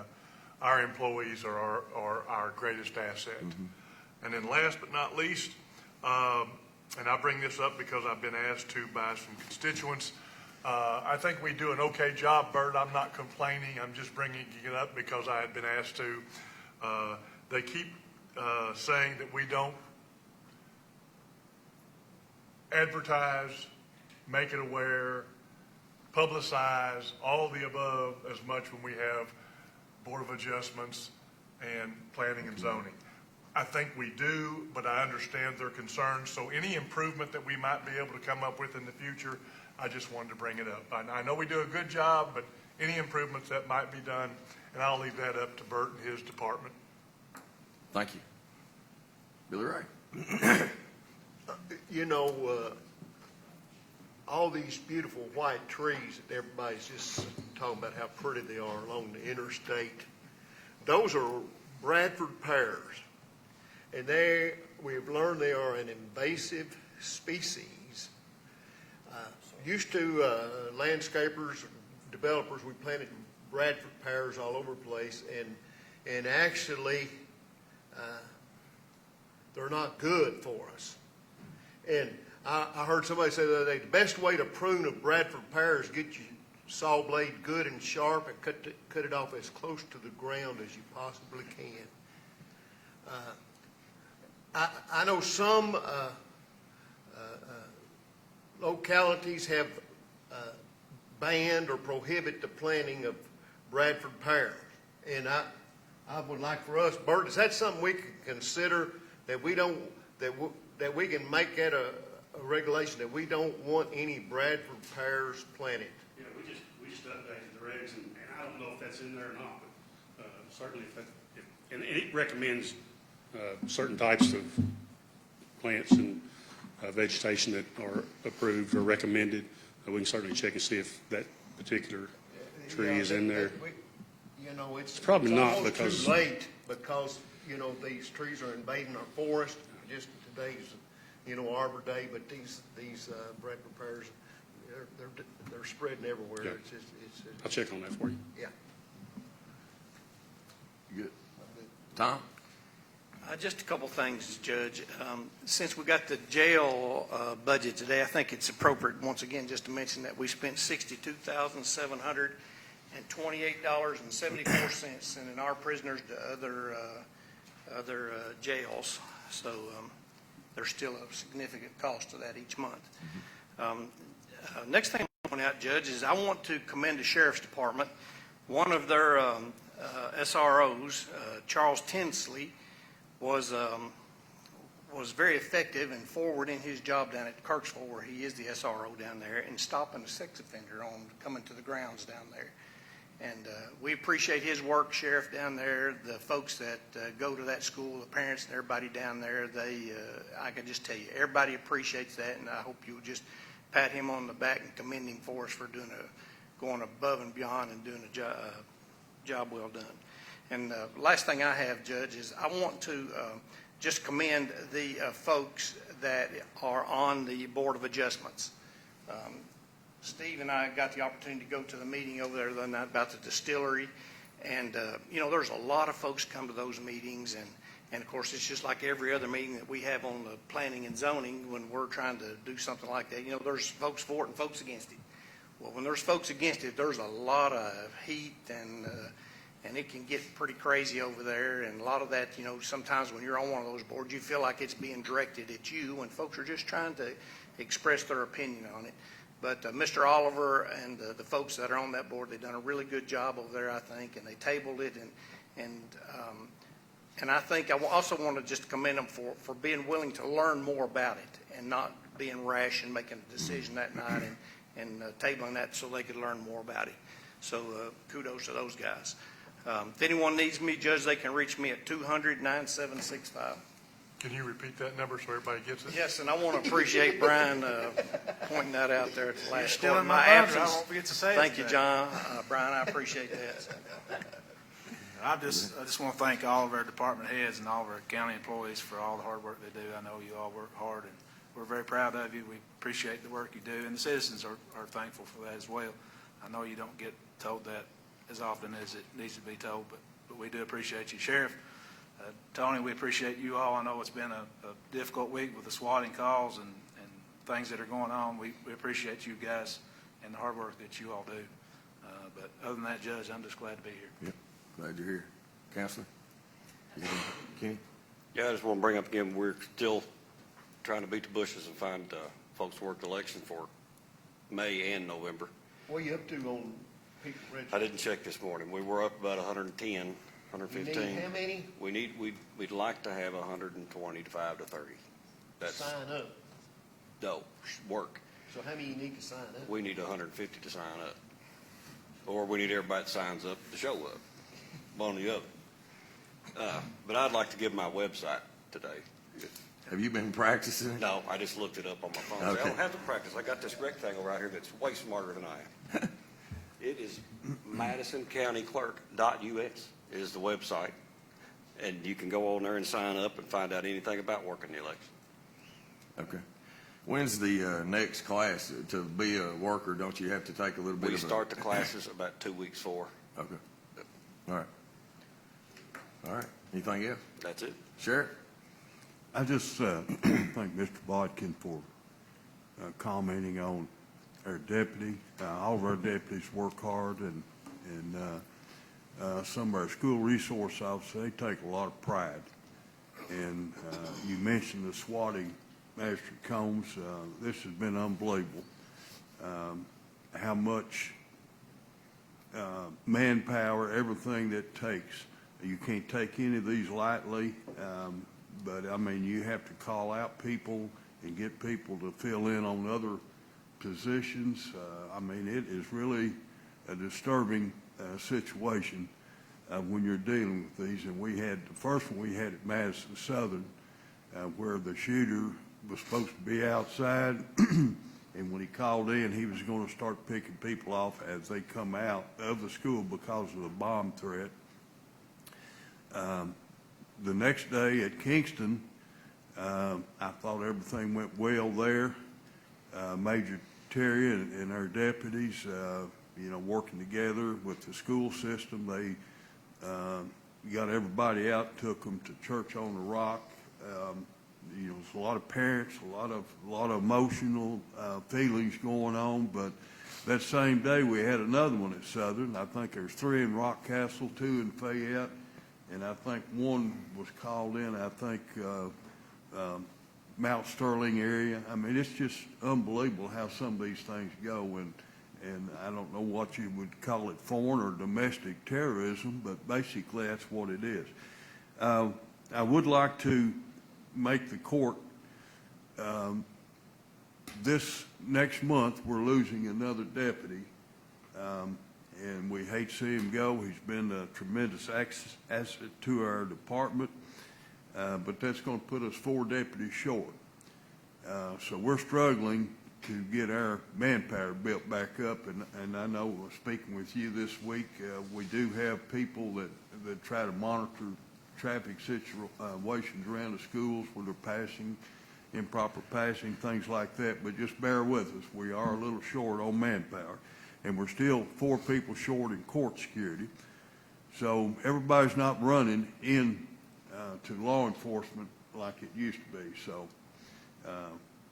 our employees are our greatest asset. Mm-hmm. And then last but not least, and I bring this up because I've been asked to by some constituents, I think we do an okay job, Bert. I'm not complaining. I'm just bringing it up because I had been asked to. They keep saying that we don't advertise, make it aware, publicize, all of the above as much when we have Board of Adjustments and Planning and Zoning. I think we do, but I understand their concerns. So any improvement that we might be able to come up with in the future, I just wanted to bring it up. I know we do a good job, but any improvements that might be done, and I'll leave that up to Bert and his department. Thank you. Billy Ray. You know, all these beautiful white trees that everybody's just talking about how pretty they are along the interstate, those are Bradford pears. And we've learned they are an invasive species. Used to landscapers, developers, we planted Bradford pears all over the place, and actually they're not good for us. And I heard somebody say the other day, the best way to prune a Bradford pear is get your saw blade good and sharp and cut it off as close to the ground as you possibly can. I know some localities have banned or prohibit the planting of Bradford pear. And I would like for us, Bert, is that something we can consider, that we don't, that we can make that a regulation that we don't want any Bradford pears planted? Yeah, we just updated the regs, and I don't know if that's in there or not, but certainly and it recommends certain types of plants and vegetation that are approved or recommended. We can certainly check and see if that particular tree is in there. You know, it's probably not almost because too late, because you know these trees are invading our forest. Just today's Arbor Day, but these Bradford pears, they're spreading everywhere. Yeah. It's I'll check on that for you. yeah. You good? Tom? Just a couple things, Judge. Since we got the jail budget today, I think it's appropriate, once again, just to mention that we spent $62,728.74 sending our prisoners to other jails. So there's still a significant cost to that each month. Next thing I want to point out, Judge, is I want to commend the Sheriff's Department. One of their SROs, Charles Tinsley, was very effective and forward in his job down at Kirksville, where he is the SRO down there, and stopping a sex offender on coming to the grounds down there. And we appreciate his work, Sheriff, down there. The folks that go to that school, the parents and everybody down there, I can just tell you, everybody appreciates that, and I hope you'll just pat him on the back and commend him for us for going above and beyond and doing a job well done. And last thing I have, Judge, is I want to just commend the folks that are on the Board of Adjustments. Steve and I got the opportunity to go to the meeting over there the other night about the distillery. And, there's a lot of folks come to those meetings. And of course, it's just like every other meeting that we have on the planning and zoning when we're trying to do something like that. There's folks for it and folks against it. Well, when there's folks against it, there's a lot of heat and it can get pretty crazy over there. And a lot of that, sometimes when you're on one of those boards, you feel like it's being directed at you when folks are just trying to express their opinion on it. But Mr. Oliver and the folks that are on that board, they've done a really good job over there, I think, and they tabled it. And I think I also want to just commend them for being willing to learn more about it and not being rash and making a decision that night and tabling that so they could learn more about it. So kudos to those guys. If anyone needs me, Judge, they can reach me at 200-9765. Can you repeat that number so everybody gets it? Yes, and I want to appreciate Brian pointing that out there at the last Still part. in my absence. I won't forget to say it Thank you, today. John. Brian, I appreciate that. I just want to thank all of our department heads and all of our county employees for all the hard work they do. I know you all work hard, and we're very proud of you. We appreciate the work you do, and the citizens are thankful for that as well. I know you don't get told that as often as it needs to be told, but we do appreciate you. Sheriff, Tony, we appreciate you all. I know it's been a difficult week with the swatting calls and things that are going on. We appreciate you guys and the hard work that you all do. But other than that, Judge, I'm just glad to be here. Yep. Glad you're here. Counselor? Kenny? Yeah, I just want to bring up again, we're still trying to beat the bushes and find folks to work the election for May and November. What are you up to on people registered? I didn't check this morning. We were up about 110, 115. You need how many? We'd like to have 125 to 30. That's Sign up. no work. So how many you need to sign up? We need 150 to sign up, or we need everybody that signs up to show up. One or the other. But I'd like to give my website today. Have you been practicing? No, I just looked it up on my phone. Okay. I don't have to practice. I got this rectangle right here that's way smarter than I am. It is MadisonCountyClerk.us is the website. And you can go on there and sign up and find out anything about working the election. Okay. When's the next class? To be a worker, don't you have to take a little bit We of start the classes about 2 weeks for. Okay. All right. All right. Anything else? That's it. Sheriff? I just thank Mr. Bodkin for commenting on our deputy. All of our deputies work hard, and some of our school resource officers, they take a lot of pride. And you mentioned the swatting, Master Combs. This has been unbelievable. How much manpower, everything that takes. You can't take any of these lightly, but I mean, you have to call out people and get people to fill in on other positions. I mean, it is really a disturbing situation when you're dealing with these. And we had, the first one we had at Madison Southern, where the shooter was supposed to be outside, and when he called in, he was going to start picking people off as they come out of the school because of the bomb threat. The next day at Kingston, I thought everything went well there. Major Terry and our deputies, working together with the school system. They got everybody out, took them to Church on the Rock. There's a lot of parents, a lot of emotional feelings going on, but that same day we had another one at Southern. I think there's 3 in Rock Castle, 2 in Fayette, and I think one was called in, Mount Sterling area. I mean, it's just unbelievable how some of these things go, and I don't know what you would call it, foreign or domestic terrorism, but basically that's what it is. I would like to make the court, this next month, we're losing another deputy, and we hate to see him go. He's been a tremendous asset to our department, but that's going to put us 4 deputies short. So we're struggling to get our manpower built back up, and I know, speaking with you this week, we do have people that try to monitor traffic situations around the schools where they're passing, improper passing, things like that, but just bear with us. We are a little short on manpower, and we're still 4 people short in court security. So everybody's not running in to law enforcement like it used to be. So,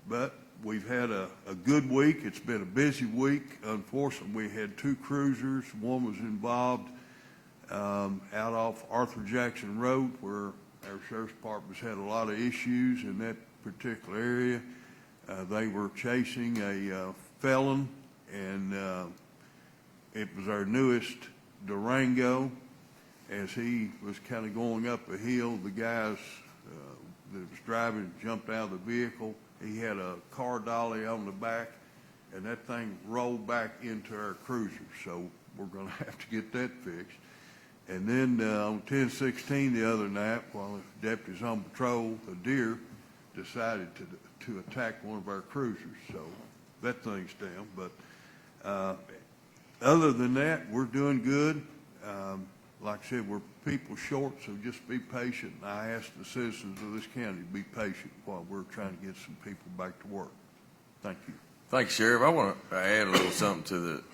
but we've had a good week. It's been a busy week. Unfortunately, we had 2 cruisers. One was involved out off Arthur Jackson Road, where our sheriff's department's had a lot of issues in that particular area. They were chasing a felon, and it was our newest Durango. As he was kind of going up a hill, the guys that was driving jumped out of the vehicle. He had a car dolly on the back, and that thing rolled back into our cruiser. So we're going to have to get that fixed. And then on 10/16 the other night, while the deputies on patrol, a deer decided to attack one of our cruisers. So that thing's down. But other than that, we're doing good. Like I said, we're people short, so just be patient. And I ask the citizens of this county to be patient while we're trying to get some people back to work. Thank you. Thank you, Sheriff. I want to add a little something to the,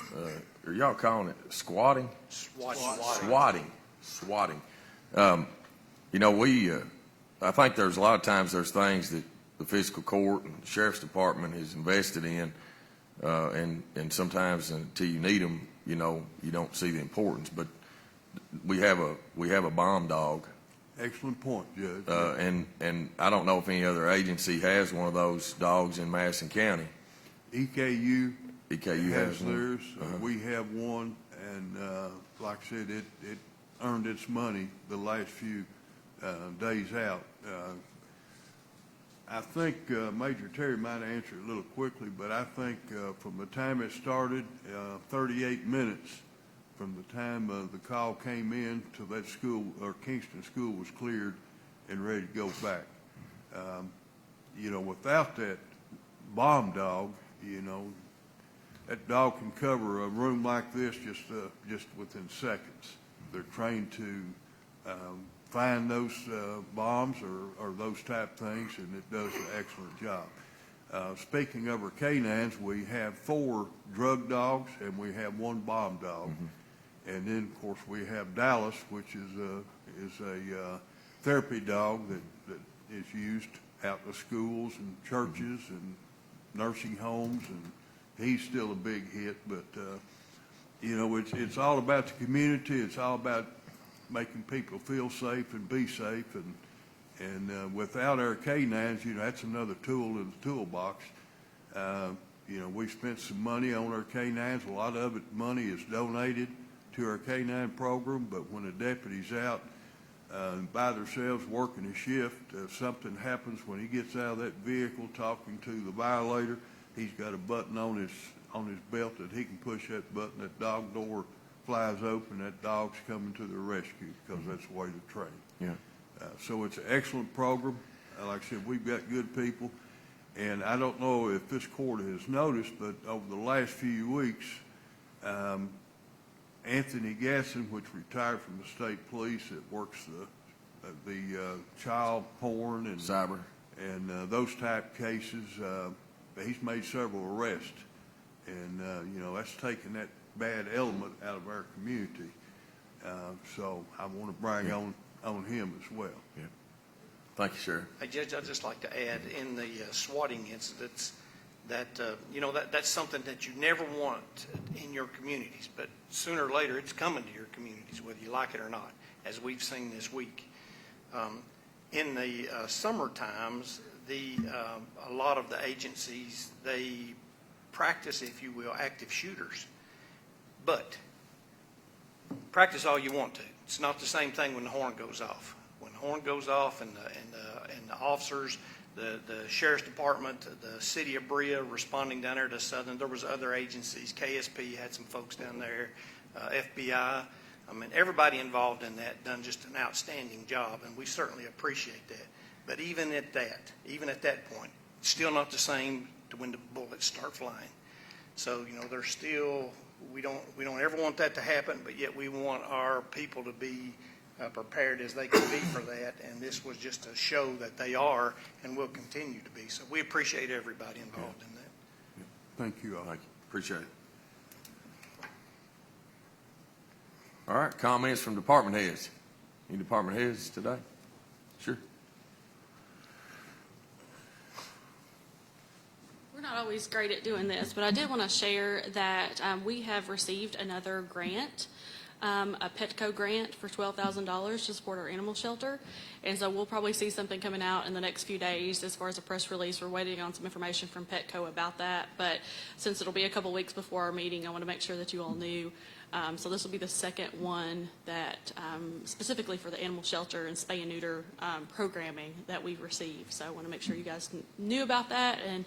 are y'all calling it squatting? Swatting. I think there's a lot of times there's things that the fiscal court and the sheriff's department is invested in, and sometimes until you need them, you don't see the importance. But we have a bomb dog. Excellent point, Judge. And I don't know if any other agency has one of those dogs in Madison County. EKU has one. theirs. We have one, and like I said, it earned its money the last few days out. I think Major Terry might answer it a little quickly, but I think from the time it started, 38 minutes from the time the call came in to that school, or Kingston School, was cleared and ready to go back. Without that bomb dog, that dog can cover a room like this just within seconds. They're trained to find those bombs or those type things, and it does an excellent job. Speaking of our canines, we have 4 drug dogs and we have 1 bomb dog. Mm-hmm. And then, of course, we have Dallas, which is a therapy dog that is used out in the schools and churches and nursing homes, and he's still a big hit. But it's all about the community. It's all about making people feel safe and be safe. And without our canines, that's another tool in the toolbox. We spent some money on our canines. A lot of money is donated to our canine program, but when a deputy's out by themselves working a shift, if something happens when he gets out of that vehicle talking to the violator, he's got a button on his belt that he can push that button, that dog door flies open, that dog's coming to the rescue, because that's the way to train. Yeah. So it's an excellent program. Like I said, we've got good people, and I don't know if this court has noticed, but over the last few weeks, Anthony Gasson, which retired from the state police, that works the child porn and cyber and those type cases, he's made several arrests, And, that's taking that bad element out of our community. So I want to brag on him as well. Yeah. Thank you, Sheriff. Hey, Judge, I'd just like to add, in the swatting incidents, that's something that you never want in your communities, but sooner or later, it's coming to your communities, whether you like it or not, as we've seen this week. In the summer times, a lot of the agencies, they practice, if you will, active shooters. But practice all you want to. It's not the same thing when the horn goes off. When the horn goes off and the officers, the Sheriff's Department, the City of Brea responding down there to Southern, there was other agencies. KSP had some folks down there, FBI. I mean, everybody involved in that done just an outstanding job, and we certainly appreciate that. But even at that point, it's still not the same to when the bullets start flying. So, there's still, we don't ever want that to happen, but yet we want our people to be prepared as they can be for that. And this was just a show that they are and will continue to be. So we appreciate everybody involved in that. Yeah. Thank you all. Thank you. Appreciate it. All right, comments from department heads. Any department heads today? Sure. We're not always great at doing this, but I did want to share that we have received another grant, a Petco grant for $12,000 to support our animal shelter. And so we'll probably see something coming out in the next few days as far as a press release. We're waiting on some information from Petco about that. But since it'll be a couple weeks before our meeting, I want to make sure that you all knew. So this will be the second one that specifically for the animal shelter and spay and neuter programming that we've received. So I want to make sure you guys knew about that and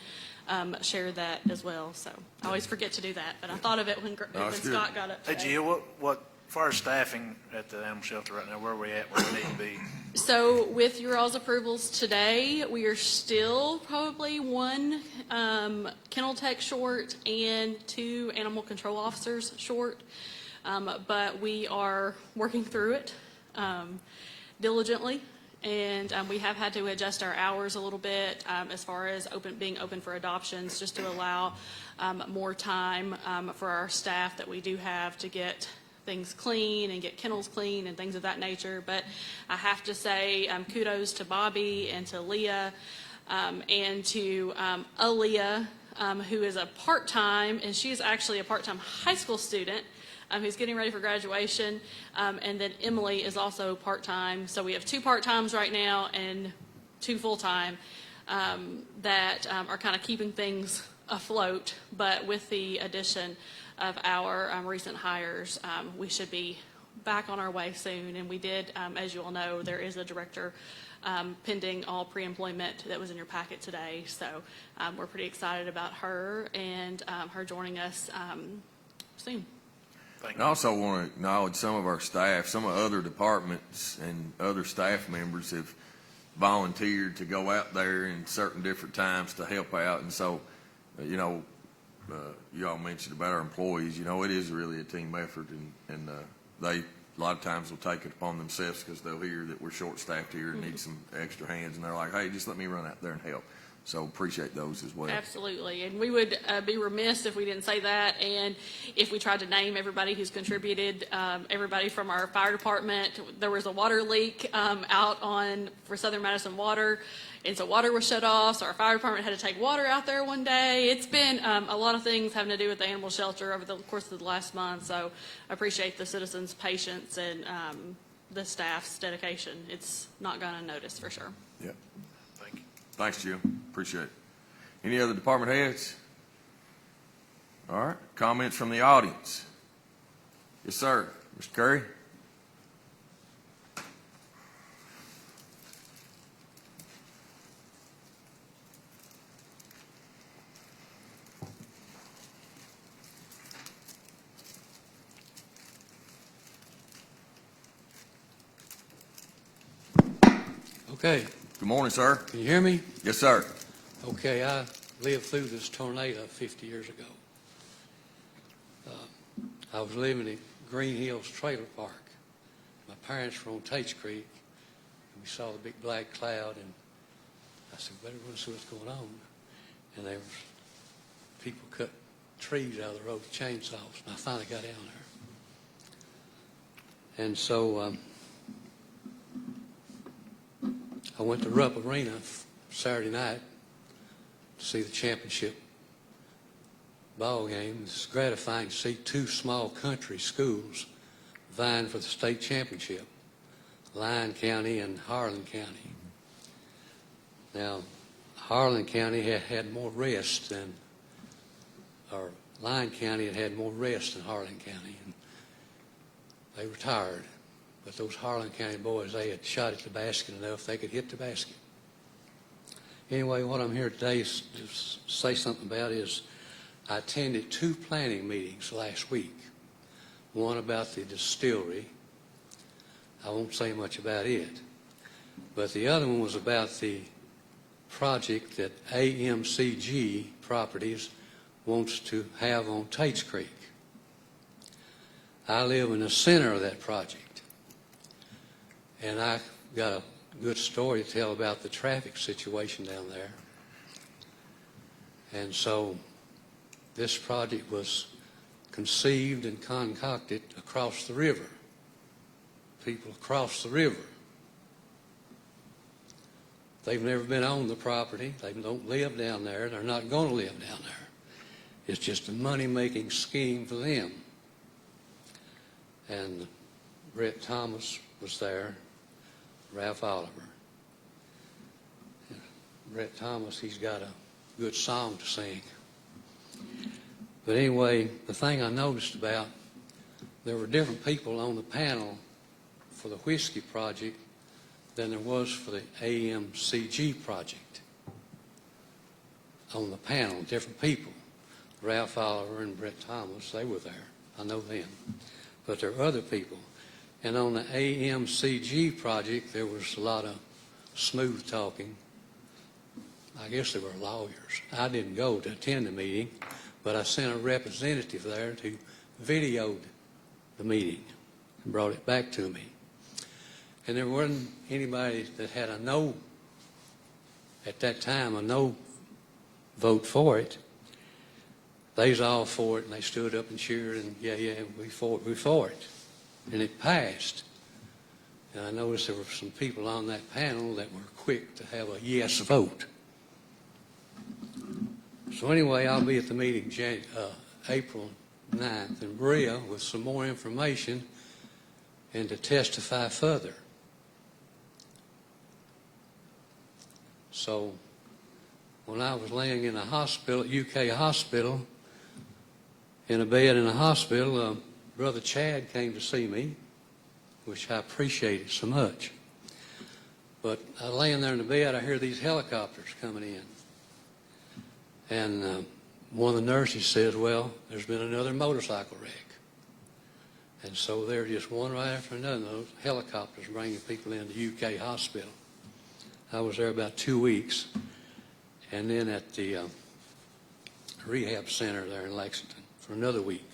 share that as well. So I always forget to do that, but I thought of it when Scott got up today. Hey, Jill, what as far as staffing at the animal shelter right now, where are we at, where we need to be? So with your all's approvals today, we are still probably one kennel tech short and 2 animal control officers short. But we are working through it diligently, and we have had to adjust our hours a little bit as far as being open for adoptions, just to allow more time for our staff that we do have to get things clean and get kennels clean and things of that nature. But I have to say kudos to Bobby and to Leah and to Aaliyah, who is a part-time, and she's actually a part-time high school student who's getting ready for graduation. And then Emily is also part-time. So we have 2 part-times right now and 2 full-time that are kind of keeping things afloat. But with the addition of our recent hires, we should be back on our way soon. And we did, as you all know, there is a director pending all pre-employment that was in your packet today. So we're pretty excited about her and her joining us soon. I also want to acknowledge some of our staff, some of other departments and other staff members have volunteered to go out there in certain different times to help out. And so, you all mentioned about our employees, it is really a team effort, and they a lot of times will take it upon themselves because they'll hear that we're short-staffed here and need some extra hands, and they're like, hey, just let me run out there and help. So appreciate those as well. Absolutely. And we would be remiss if we didn't say that. And if we tried to name everybody who's contributed, everybody from our fire department. There was a water leak out for Southern Madison Water. And so water was shut off. So our fire department had to take water out there one day. It's been a lot of things having to do with the animal shelter over the course of the last month. So I appreciate the citizens' patience and the staff's dedication. It's not gone unnoticed for sure. Yeah. Thanks, Jim. Appreciate it. Any other department heads? All right. Comments from the audience? Yes, sir. Mr. Curry? Okay. Good morning, sir. Can you hear me? Yes, sir. Okay, I lived through this tornado 50 years ago. I was living at Green Hills Trailer Park. My parents were on Tates Creek, and we saw the big black cloud, and I said, better run see what's going on. And there was people cut trees out of the road with chainsaws, and I finally got down there. And so I went to Rupp Arena Saturday night to see the championship ball game. It's gratifying to see two small country schools vying for the state championship, Lyon County and Harlan County. Now, Harlan County had more rest than, or Lyon County had more rest than Harlan County, and they were tired. But those Harlan County boys, they had shot at the basket enough they could hit the basket. Anyway, what I'm here today is to say something about is I attended two planning meetings last week. One about the distillery. I won't say much about it. But the other one was about the project that AMCG Properties wants to have on Tates Creek. I live in the center of that project. And I got a good story to tell about the traffic situation down there. And so this project was conceived and concocted across the river. People across the river. They've never been on the property. They don't live down there. They're not going to live down there. It's just a money-making scheme for them. And Brett Thomas was there, Ralph Oliver. Brett Thomas, he's got a good song to sing. But anyway, the thing I noticed about, there were different people on the panel for the Whiskey Project than there was for the AMCG project. On the panel, different people. Ralph Oliver and Brett Thomas, they were there. I know them. But there are other people. And on the AMCG project, there was a lot of smooth talking. I guess there were lawyers. I didn't go to attend the meeting, but I sent a representative there to video the meeting and brought it back to me. And there wasn't anybody that had a no, at that time, a no vote for it. They was all for it, and they stood up and cheered, and yeah, we for it. And it passed. And I noticed there were some people on that panel that were quick to have a yes vote. So anyway, I'll be at the meeting April 9th in Berea with some more information and to testify further. So when I was laying in a hospital, UK hospital, in a bed in a hospital, Brother Chad came to see me, which I appreciated so much. But I was laying there in the bed, I hear these helicopters coming in. And one of the nurses says, well, there's been another motorcycle wreck. And so they're just one right after another, those helicopters bringing people into UK hospital. I was there about 2 weeks, and then at the rehab center there in Lexington for another week.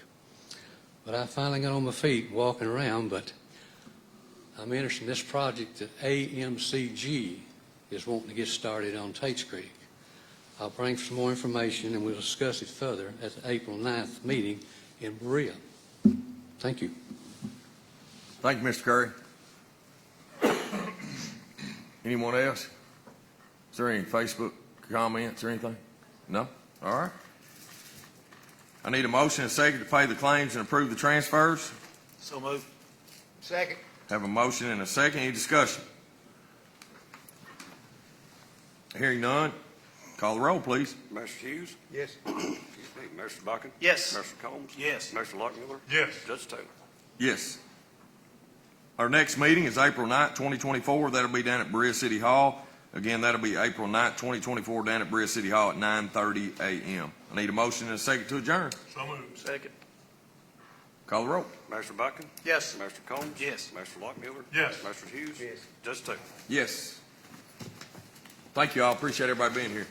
But I finally got on my feet walking around, but I'm interested in this project that AMCG is wanting to get started on Tates Creek. I'll bring some more information and we'll discuss it further at the April 9th meeting in Berea. Thank you. Thank you, Mr. Curry. Anyone else? Is there any Facebook comments or anything? No? All right. I need a motion and a second to pay the claims and approve the transfers. So moved. Second. Have a motion and a second. Any discussion? Hearing none. Call the roll, please. Mr. Hughes? Yes. Excuse me. Mr. Buchan? Yes. Mr. Combs? Yes. Mr. Lockmiller? Yes. Judge Taylor? Yes. Our next meeting is April 9th, 2024. That'll be down at Berea City Hall. Again, that'll be April 9th, 2024, down at Berea City Hall at 9:30 a.m. I need a motion and a second to adjourn. So moved. Second. Call the roll. Mr. Buchan? Yes. Mr. Combs? Yes. Mr. Lockmiller? Yes. Mr. Hughes? Yes. Judge Taylor? Yes. Thank you all. Appreciate everybody being here.